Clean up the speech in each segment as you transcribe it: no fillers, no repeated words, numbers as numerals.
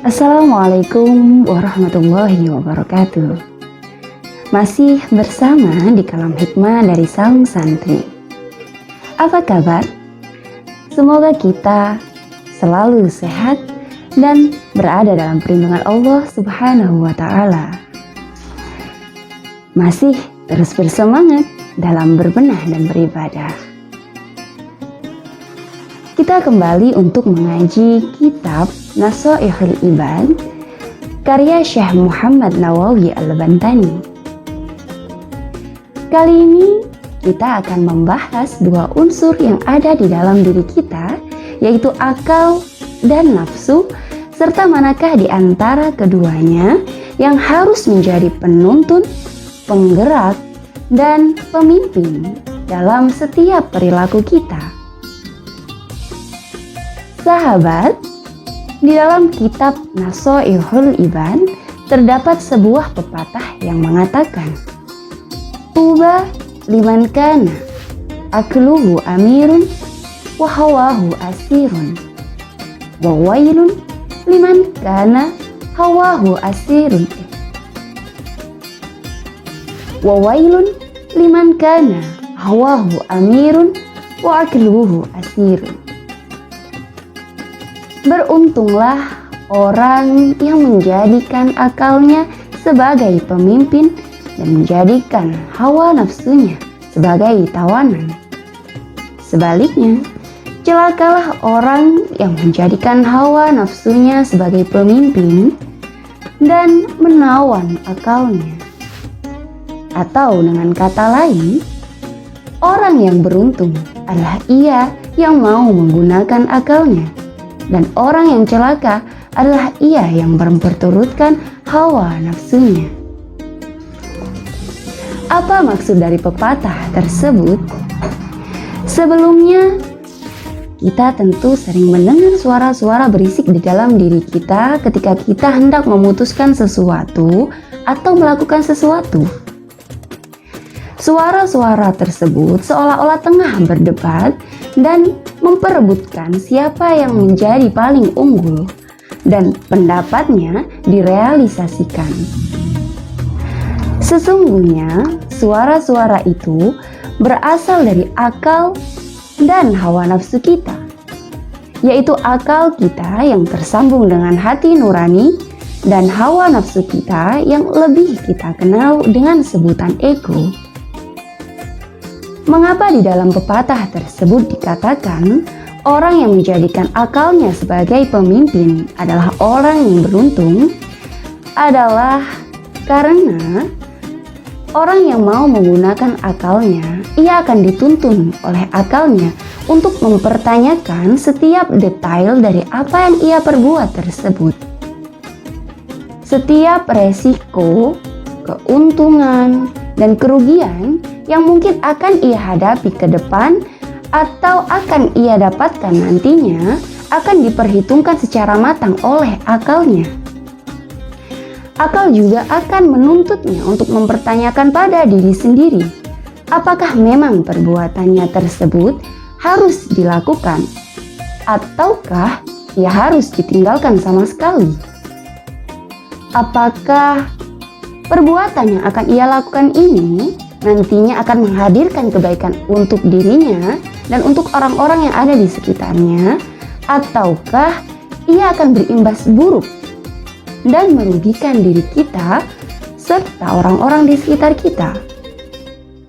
Assalamualaikum warahmatullahi wabarakatuh. Masih bersama di Kalam Hikmah dari Saung Santri. Apa kabar? Semoga kita selalu sehat dan berada dalam perlindungan Allah Subhanahu wa Ta'ala. Masih terus bersemangat dalam berbenah dan beribadah. Kita kembali untuk mengaji kitab Nashaihul Ibad karya Syekh Muhammad Nawawi Al-Bantani. Kali ini kita akan membahas dua unsur yang ada di dalam diri kita, yaitu akal dan nafsu, serta manakah di antara keduanya yang harus menjadi penuntun, penggerak, dan pemimpin dalam setiap perilaku kita. Sahabat, di dalam kitab Nashaihul Ibad terdapat sebuah pepatah yang mengatakan, "Tuba liman kana akluhu amirun wa hawahu asirun, wa wailun liman kana hawahu asirun, wa wailun liman kana hawahu amirun wa akluhu asirun." Beruntunglah orang yang menjadikan akalnya sebagai pemimpin dan menjadikan hawa nafsunya sebagai tawanan. Sebaliknya, celakalah orang yang menjadikan hawa nafsunya sebagai pemimpin dan menawan akalnya. Atau dengan kata lain, orang yang beruntung adalah ia yang mau menggunakan akalnya, dan orang yang celaka adalah ia yang memperturutkan hawa nafsunya. Apa maksud dari pepatah tersebut? Sebelumnya, kita tentu sering mendengar suara-suara berisik di dalam diri kita ketika kita hendak memutuskan sesuatu atau melakukan sesuatu. Suara-suara tersebut seolah-olah tengah berdebat dan memperebutkan siapa yang menjadi paling unggul dan pendapatnya direalisasikan. Sesungguhnya suara-suara itu berasal dari akal dan hawa nafsu kita, yaitu akal kita yang tersambung dengan hati nurani dan hawa nafsu kita yang lebih kita kenal dengan sebutan ego. Mengapa di dalam pepatah tersebut dikatakan orang yang menjadikan akalnya sebagai pemimpin adalah orang yang beruntung? Adalah karena orang yang mau menggunakan akalnya, ia akan dituntun oleh akalnya untuk mempertanyakan setiap detail dari apa yang ia perbuat tersebut. Setiap resiko, keuntungan, dan kerugian yang mungkin akan ia hadapi ke depan atau akan ia dapatkan nantinya akan diperhitungkan secara matang oleh akalnya. Akal juga akan menuntutnya untuk mempertanyakan pada diri sendiri, apakah memang perbuatannya tersebut harus dilakukan ataukah ia harus ditinggalkan sama sekali. Apakah perbuatan yang akan ia lakukan ini nantinya akan menghadirkan kebaikan untuk dirinya dan untuk orang-orang yang ada di sekitarnya, ataukah ia akan berimbas buruk dan merugikan diri kita serta orang-orang di sekitar kita.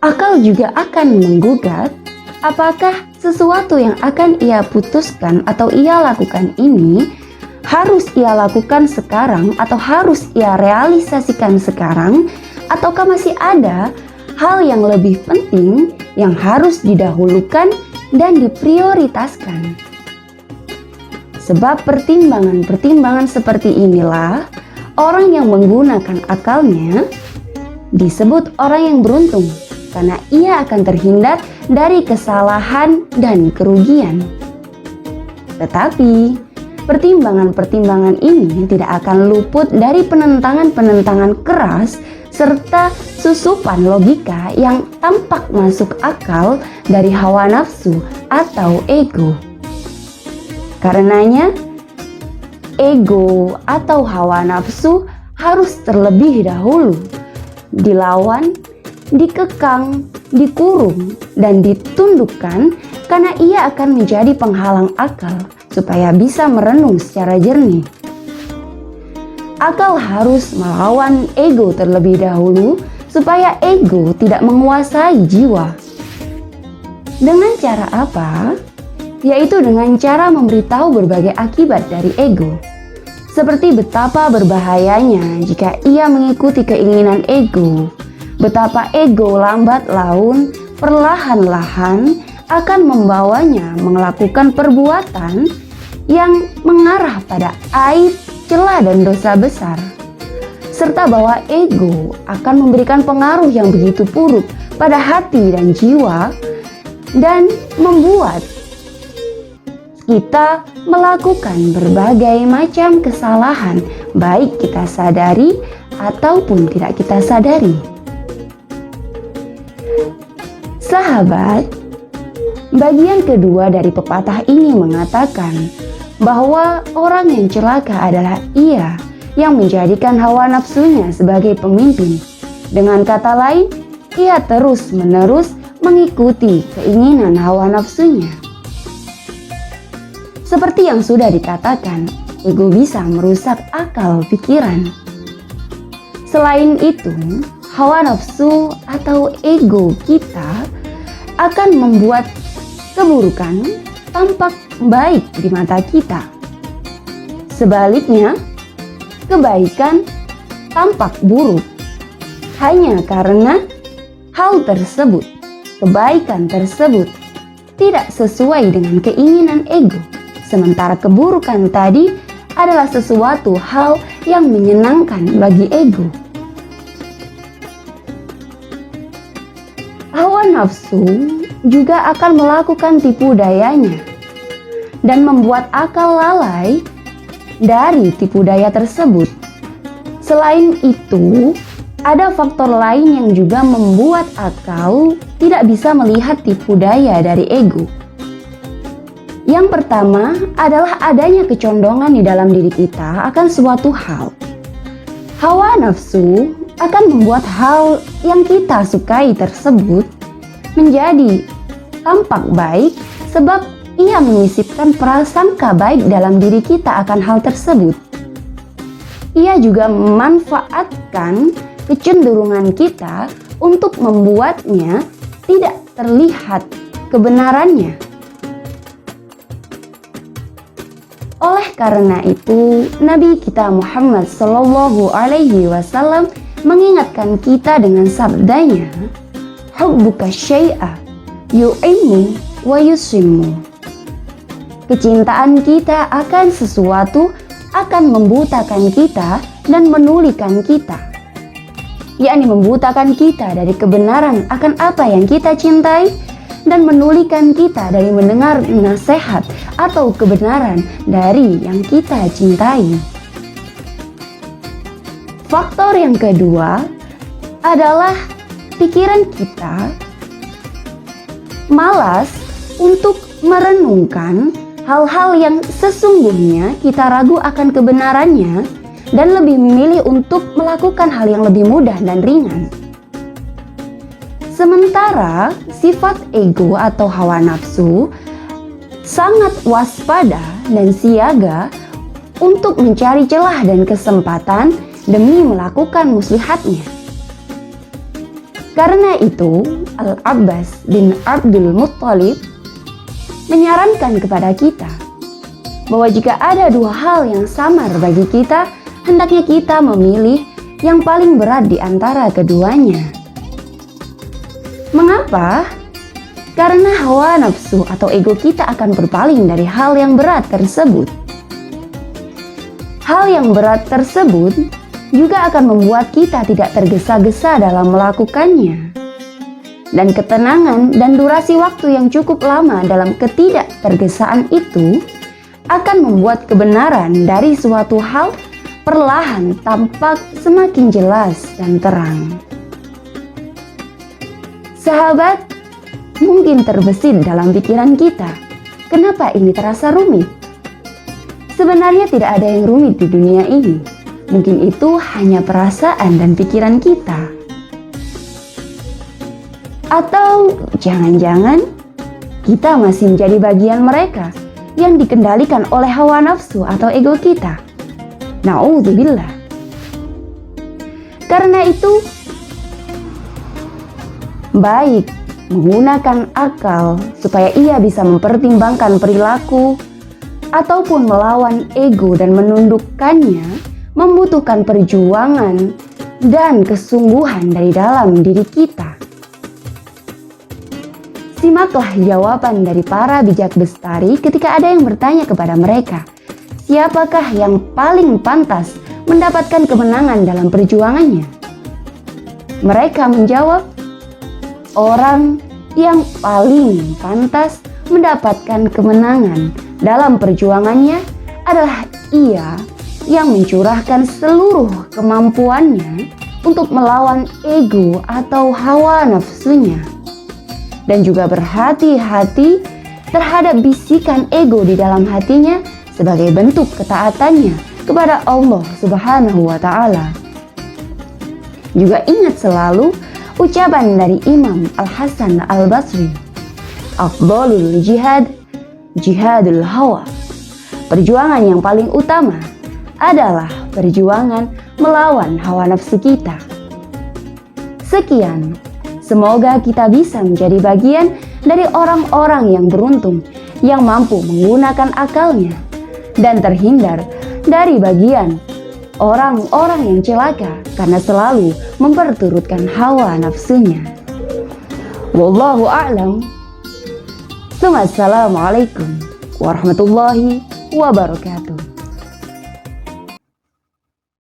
Akal juga akan menggugat apakah sesuatu yang akan ia putuskan atau ia lakukan ini harus ia lakukan sekarang atau harus ia realisasikan sekarang, ataukah masih ada hal yang lebih penting yang harus didahulukan dan diprioritaskan. Sebab pertimbangan-pertimbangan seperti inilah orang yang menggunakan akalnya disebut orang yang beruntung, karena ia akan terhindar dari kesalahan dan kerugian. Tetapi pertimbangan-pertimbangan ini tidak akan luput dari penentangan-penentangan keras serta susupan logika yang tampak masuk akal dari hawa nafsu atau ego. Karenanya, ego atau hawa nafsu harus terlebih dahulu dilawan, dikekang, dikurung, dan ditundukkan karena ia akan menjadi penghalang akal supaya bisa merenung secara jernih. Akal harus melawan ego terlebih dahulu supaya ego tidak menguasai jiwa. Dengan cara apa? Yaitu dengan cara memberitahu berbagai akibat dari ego. Seperti betapa berbahayanya jika ia mengikuti keinginan ego. Betapa ego lambat laun perlahan-lahan akan membawanya melakukan perbuatan yang mengarah pada aib, celah, dan dosa besar. Serta bahwa ego akan memberikan pengaruh yang begitu buruk pada hati dan jiwa dan membuat kita melakukan berbagai macam kesalahan, baik kita sadari ataupun tidak kita sadari. Sahabat, bagian kedua dari pepatah ini mengatakan bahwa orang yang celaka adalah ia yang menjadikan hawa nafsunya sebagai pemimpin. Dengan kata lain, ia terus-menerus mengikuti keinginan hawa nafsunya. Seperti yang sudah dikatakan, ego bisa merusak akal pikiran. Selain itu, hawa nafsu atau ego kita akan membuat keburukan tampak baik di mata kita. Sebaliknya, kebaikan tampak buruk hanya karena hal tersebut, kebaikan tersebut tidak sesuai dengan keinginan ego, sementara keburukan tadi adalah sesuatu hal yang menyenangkan bagi ego. Hawa nafsu juga akan melakukan tipu dayanya dan membuat akal lalai dari tipu daya tersebut. Selain itu, ada faktor lain yang juga membuat akal tidak bisa melihat tipu daya dari ego. Yang pertama adalah adanya kecondongan di dalam diri kita akan suatu hal. Hawa nafsu akan membuat hal yang kita sukai tersebut menjadi tampak baik sebab ia menyisipkan prasangka baik dalam diri kita akan hal tersebut. Ia juga memanfaatkan kecenderungan kita untuk membuatnya tidak terlihat kebenarannya. Oleh karena itu, Nabi kita Muhammad SAW mengingatkan kita dengan sabdanya, "Hubbuka syai'a yu'immu wa yusimmu." Kecintaan kita akan sesuatu akan membutakan kita dan menulikan kita, yakni membutakan kita dari kebenaran akan apa yang kita cintai dan menulikan kita dari mendengar nasihat atau kebenaran dari yang kita cintai. Faktor yang kedua adalah pikiran kita malas untuk merenungkan hal-hal yang sesungguhnya kita ragu akan kebenarannya dan lebih memilih untuk melakukan hal yang lebih mudah dan ringan. Sementara sifat ego atau hawa nafsu sangat waspada dan siaga untuk mencari celah dan kesempatan demi melakukan muslihatnya. Karena itu, Al-Abbas bin Abdul Muttalib menyarankan kepada kita bahwa jika ada dua hal yang samar bagi kita, hendaknya kita memilih yang paling berat di antara keduanya. Mengapa? Karena hawa nafsu atau ego kita akan berpaling dari hal yang berat tersebut. Hal yang berat tersebut juga akan membuat kita tidak tergesa-gesa dalam melakukannya. Dan ketenangan dan durasi waktu yang cukup lama dalam ketidaktergesaan itu akan membuat kebenaran dari suatu hal perlahan tampak semakin jelas dan terang. Sahabat, mungkin terbesit dalam pikiran kita, kenapa ini terasa rumit? Sebenarnya tidak ada yang rumit di dunia ini. Mungkin itu hanya perasaan dan pikiran kita. Atau jangan-jangan kita masih menjadi bagian mereka yang dikendalikan oleh hawa nafsu atau ego kita. Na'udzubillah. Karena itu, baik menggunakan akal supaya ia bisa mempertimbangkan perilaku ataupun melawan ego dan menundukkannya membutuhkan perjuangan dan kesungguhan dari dalam diri kita. Simaklah jawaban dari para bijak bestari ketika ada yang bertanya kepada mereka, siapakah yang paling pantas mendapatkan kemenangan dalam perjuangannya? Mereka menjawab, orang yang paling pantas mendapatkan kemenangan dalam perjuangannya adalah ia yang mencurahkan seluruh kemampuannya untuk melawan ego atau hawa nafsunya, dan juga berhati-hati terhadap bisikan ego di dalam hatinya sebagai bentuk ketaatannya kepada Allah Subhanahu wa Ta'ala. Juga ingat selalu ucapan dari Imam Al-Hasan Al-Basri, afdhalul jihad, jihadul hawa. Perjuangan yang paling utama adalah perjuangan melawan hawa nafsu kita. Sekian, semoga kita bisa menjadi bagian dari orang-orang yang beruntung yang mampu menggunakan akalnya dan terhindar dari bagian orang-orang yang celaka karena selalu memperturutkan hawa nafsunya. Wallahu a'lam. Assalamualaikum warahmatullahi wabarakatuh.